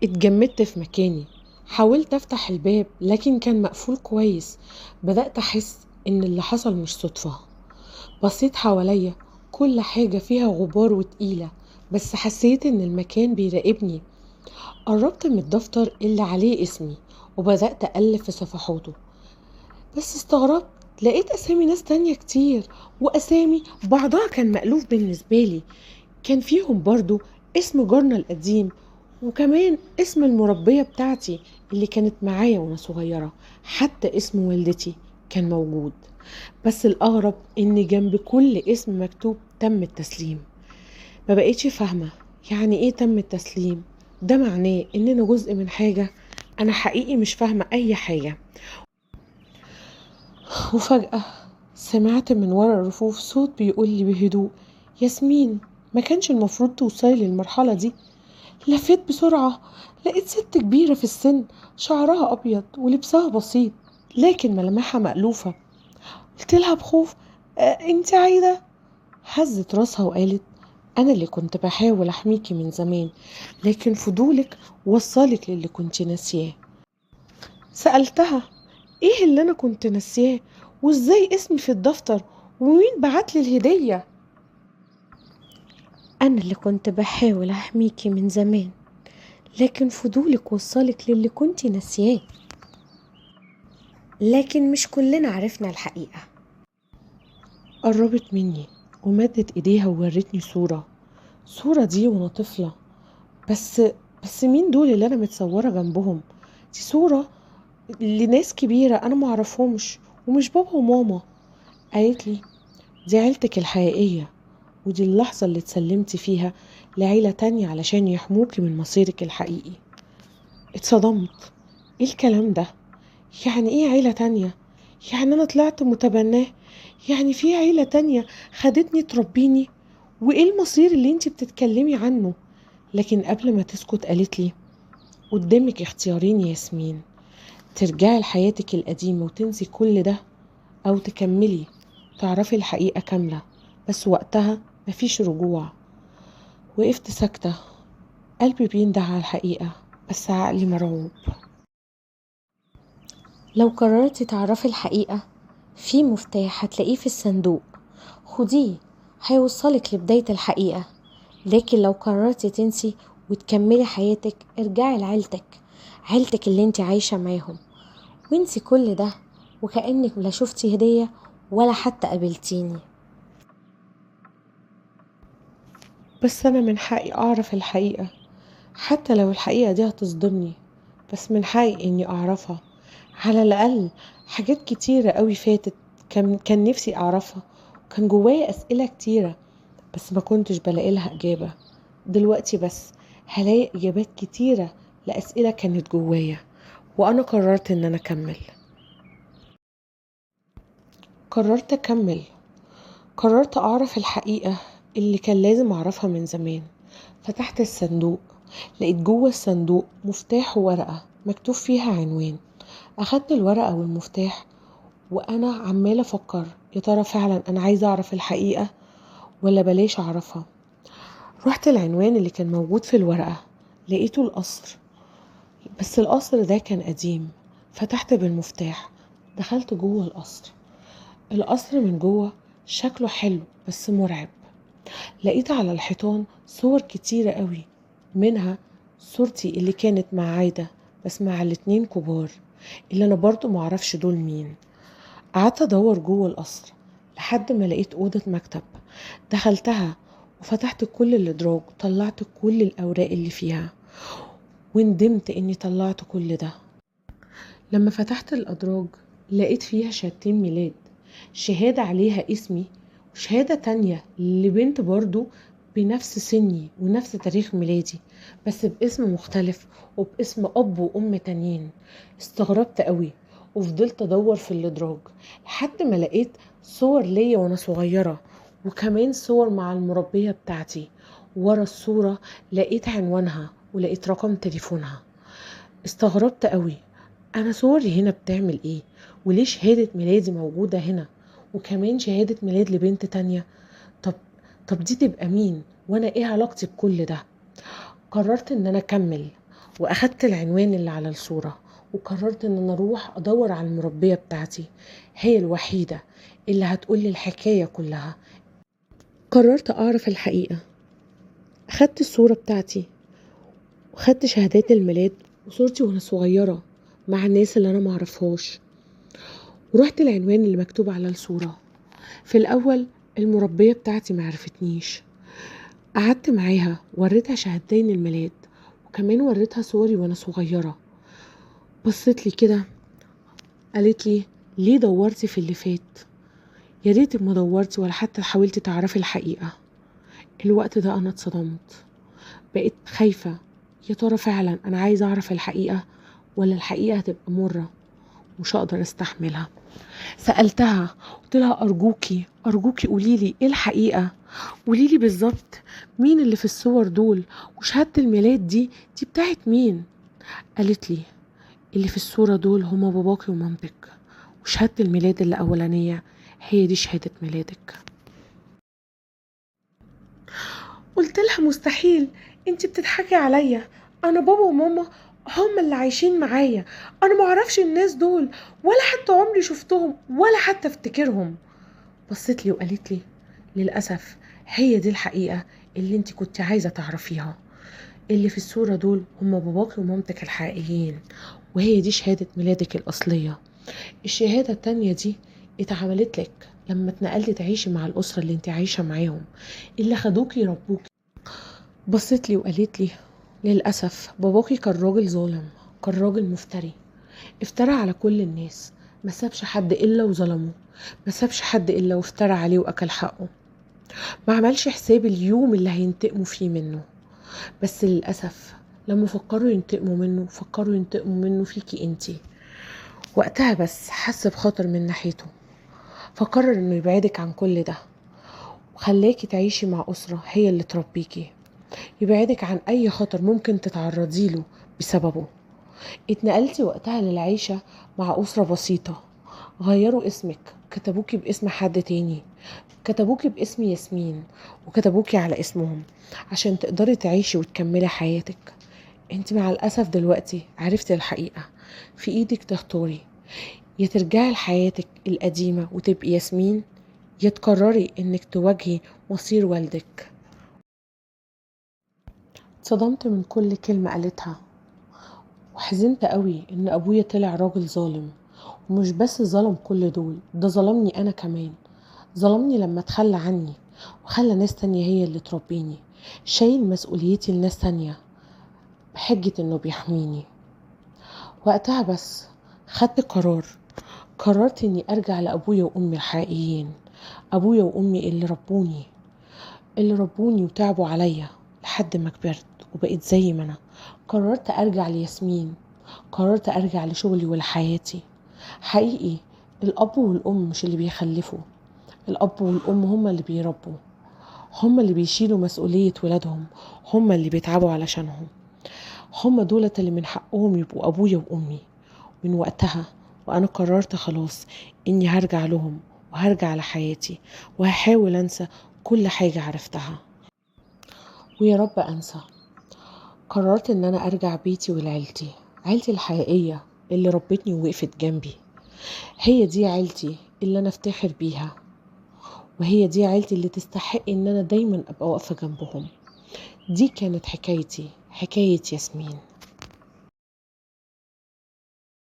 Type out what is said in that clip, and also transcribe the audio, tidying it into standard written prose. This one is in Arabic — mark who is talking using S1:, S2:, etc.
S1: اتجمدت في مكاني. حاولت افتح الباب لكن كان مقفول كويس. بدأت احس ان اللي حصل مش صدفة. بصيت حواليا، كل حاجة فيها غبار وتقيلة، بس حسيت ان المكان بيراقبني. قربت من الدفتر اللي عليه اسمي وبدأت أقلب في صفحاته، بس استغربت. لقيت أسامي ناس تانية كتير، وأسامي بعضها كان مألوف بالنسبة لي. كان فيهم برضو اسم جارنا القديم، وكمان اسم المربية بتاعتي اللي كانت معايا وانا صغيرة. حتى اسم والدتي كان موجود. بس الأغرب إن جنب كل اسم مكتوب تم التسليم. ما بقيتش فاهمة يعني ايه تم التسليم. ده معناه إننا جزء من حاجة؟ أنا حقيقي مش فاهمة أي حاجة. وفجأة سمعت من ورا الرفوف صوت بيقول لي بهدوء: ياسمين، ما كانش المفروض توصلي للمرحلة دي. لفيت بسرعة، لقيت ست كبيرة في السن، شعرها أبيض ولبسها بسيط لكن ملامحها مألوفة. قلت لها بخوف: انت عايدة؟ هزت راسها وقالت: أنا اللي كنت بحاول أحميكي من زمان، لكن فضولك وصلك للي كنت ناسياه. سألتها: ايه اللي أنا كنت ناسياه؟ وازاي اسمي في الدفتر؟ ومين بعتلي الهدية؟
S2: أنا اللي كنت بحاول أحميكي من زمان، لكن فضولك وصلك للي كنتي ناسياه. لكن مش كلنا عرفنا الحقيقة.
S1: قربت مني ومدت ايديها وورتني صورة دي وانا طفلة. بس بس مين دول اللي انا متصورة جنبهم؟ دي صورة لناس كبيرة انا معرفهمش، ومش بابا وماما. قالت لي: دي عيلتك الحقيقية، ودي اللحظة اللي اتسلمتي فيها لعيلة تانية علشان يحموكي من مصيرك الحقيقي. اتصدمت. ايه الكلام ده؟ يعني ايه عيلة تانية؟ يعني انا طلعت متبناه؟ يعني في عيلة تانية خدتني تربيني؟ وايه المصير اللي انتي بتتكلمي عنه؟ لكن قبل ما تسكت قالت لي: قدامك اختيارين يا ياسمين، ترجعي لحياتك القديمة وتنسي كل ده، او تكملي تعرفي الحقيقة كاملة، بس وقتها مفيش رجوع. وقفت ساكتة، قلبي بينده على الحقيقة بس عقلي مرعوب.
S2: لو قررتي تعرفي الحقيقة، في مفتاح هتلاقيه في الصندوق، خديه، هيوصلك لبداية الحقيقة. لكن لو قررتي تنسي وتكملي حياتك، ارجعي لعيلتك، عيلتك اللي انت عايشة معاهم، وانسي كل ده وكأنك لا شفتي هدية ولا حتى قابلتيني.
S1: بس انا من حقي اعرف الحقيقة، حتى لو الحقيقة دي هتصدمني، بس من حقي اني اعرفها. على الاقل حاجات كتيرة قوي فاتت كان نفسي اعرفها، وكان جوايا اسئلة كتيرة بس ما كنتش بلاقي لها اجابة. دلوقتي بس هلاقي اجابات كتيرة لاسئلة كانت جوايا، وانا قررت ان انا اكمل. قررت اكمل. قررت اعرف الحقيقة اللي كان لازم اعرفها من زمان. فتحت الصندوق، لقيت جوه الصندوق مفتاح وورقة مكتوب فيها عنوان. أخدت الورقة والمفتاح وأنا عمالة أفكر: يا ترى فعلا أنا عايزة أعرف الحقيقة ولا بلاش أعرفها؟ رحت العنوان اللي كان موجود في الورقة، لقيته القصر، بس القصر ده كان قديم. فتحت بالمفتاح، دخلت جوه القصر. القصر من جوه شكله حلو بس مرعب. لقيت على الحيطان صور كتيرة قوي، منها صورتي اللي كانت مع عايدة، بس مع الاتنين كبار اللي انا برضو معرفش دول مين. قعدت ادور جوه القصر لحد ما لقيت اوضة مكتب. دخلتها وفتحت كل الادراج، طلعت كل الاوراق اللي فيها، وندمت اني طلعت كل ده. لما فتحت الادراج لقيت فيها شهادتين ميلاد، شهادة عليها اسمي وشهادة تانية لبنت برضو بنفس سني ونفس تاريخ ميلادي، بس باسم مختلف وباسم أب وأم تانيين. استغربت قوي وفضلت أدور في الادراج لحد ما لقيت صور ليا وأنا صغيرة، وكمان صور مع المربية بتاعتي. ورا الصورة لقيت عنوانها ولقيت رقم تليفونها. استغربت قوي، انا صوري هنا بتعمل ايه؟ وليه شهادة ميلادي موجودة هنا وكمان شهادة ميلاد لبنت تانية؟ طب طب دي تبقى مين وانا ايه علاقتي بكل ده؟ قررت ان انا اكمل واخدت العنوان اللي على الصورة وقررت ان انا اروح ادور على المربية بتاعتي، هي الوحيدة اللي هتقولي الحكاية كلها. قررت اعرف الحقيقة. اخدت الصورة بتاعتي واخدت شهادات الميلاد وصورتي وانا صغيرة مع الناس اللي انا معرفهاش، ورحت العنوان اللي مكتوب على الصورة. في الاول المربية بتاعتي معرفتنيش، قعدت معاها وريتها شهادتين الميلاد وكمان وريتها صوري وانا صغيرة. بصت لي كده قالت لي ليه دورتي في اللي فات؟ يا ريتك ما دورتي ولا حتى حاولتي تعرفي الحقيقة. الوقت ده انا اتصدمت، بقيت خايفة، يا ترى فعلا انا عايزة اعرف الحقيقة ولا الحقيقة هتبقى مرة مش هقدر استحملها. سألتها قلت لها ارجوكي ارجوكي قوليلي ايه الحقيقة، قوليلي بالظبط مين اللي في الصور دول، وشهادة الميلاد دي بتاعت مين؟ قالت لي اللي في الصورة دول هما باباكي ومامتك، وشهادة الميلاد اللي أولانية هي دي شهادة ميلادك. قلت لها مستحيل، انتي بتضحكي عليا، انا بابا وماما هم اللي عايشين معايا، انا معرفش الناس دول ولا حتى عمري شفتهم ولا حتى افتكرهم. بصت لي وقالت لي للأسف هي دي الحقيقة اللي انتي كنت عايزة تعرفيها، اللي في الصورة دول هم باباكي ومامتك الحقيقيين، وهي دي شهادة ميلادك الأصلية. الشهادة التانية دي اتعملت لك لما اتنقلتي تعيشي مع الأسرة اللي انت عايشة معاهم، اللي خدوكي يربوكي. بصت لي وقالت لي للأسف باباكي كان راجل ظالم، كان راجل مفتري، افترى على كل الناس، ما سابش حد إلا وظلمه، ما سابش حد إلا وافترى عليه وأكل حقه، ما عملش حساب اليوم اللي هينتقموا فيه منه. بس للأسف لما فكروا ينتقموا منه فكروا ينتقموا منه فيكي انتي. وقتها بس حس بخطر من ناحيته، فقرر انه يبعدك عن كل ده وخلاكي تعيشي مع أسرة هي اللي تربيكي، يبعدك عن أي خطر ممكن تتعرضي له بسببه. اتنقلتي وقتها للعيشة مع أسرة بسيطة، غيروا اسمك، كتبوكي باسم حد تاني، كتبوكي باسم ياسمين وكتبوكي على اسمهم عشان تقدري تعيشي وتكملي حياتك. انت مع الأسف دلوقتي عرفتي الحقيقة، في ايدك تختاري، يا ترجعي لحياتك القديمة وتبقي ياسمين، يا تقرري انك تواجهي مصير والدك. اتصدمت من كل كلمة قالتها وحزنت قوي ان ابويا طلع راجل ظالم، ومش بس ظلم كل دول، ده ظلمني انا كمان، ظلمني لما تخلى عني وخلى ناس تانية هي اللي تربيني، شايل مسؤوليتي لناس تانية بحجة انه بيحميني. وقتها بس خدت قررت اني ارجع لابويا وامي الحقيقيين، ابويا وامي اللي ربوني وتعبوا عليا لحد ما كبرت وبقيت زي ما انا. قررت ارجع لياسمين، قررت ارجع لشغلي ولحياتي. حقيقي الاب والام مش اللي بيخلفوا، الاب والام هما اللي بيربوا، هما اللي بيشيلوا مسؤولية ولادهم، هما اللي بيتعبوا علشانهم، هما دولة اللي من حقهم يبقوا ابويا وامي. من وقتها وانا قررت خلاص اني هرجع لهم وهرجع لحياتي وهحاول انسى كل حاجة عرفتها، ويا رب انسى. قررت ان انا ارجع بيتي ولعيلتي، عيلتي الحقيقية اللي ربتني ووقفت جنبي، هي دي عيلتي اللي انا افتخر بيها، وهي دي عيلتي اللي تستحق ان انا دايما ابقى واقفة جنبهم. دي كانت حكايتي، حكاية ياسمين.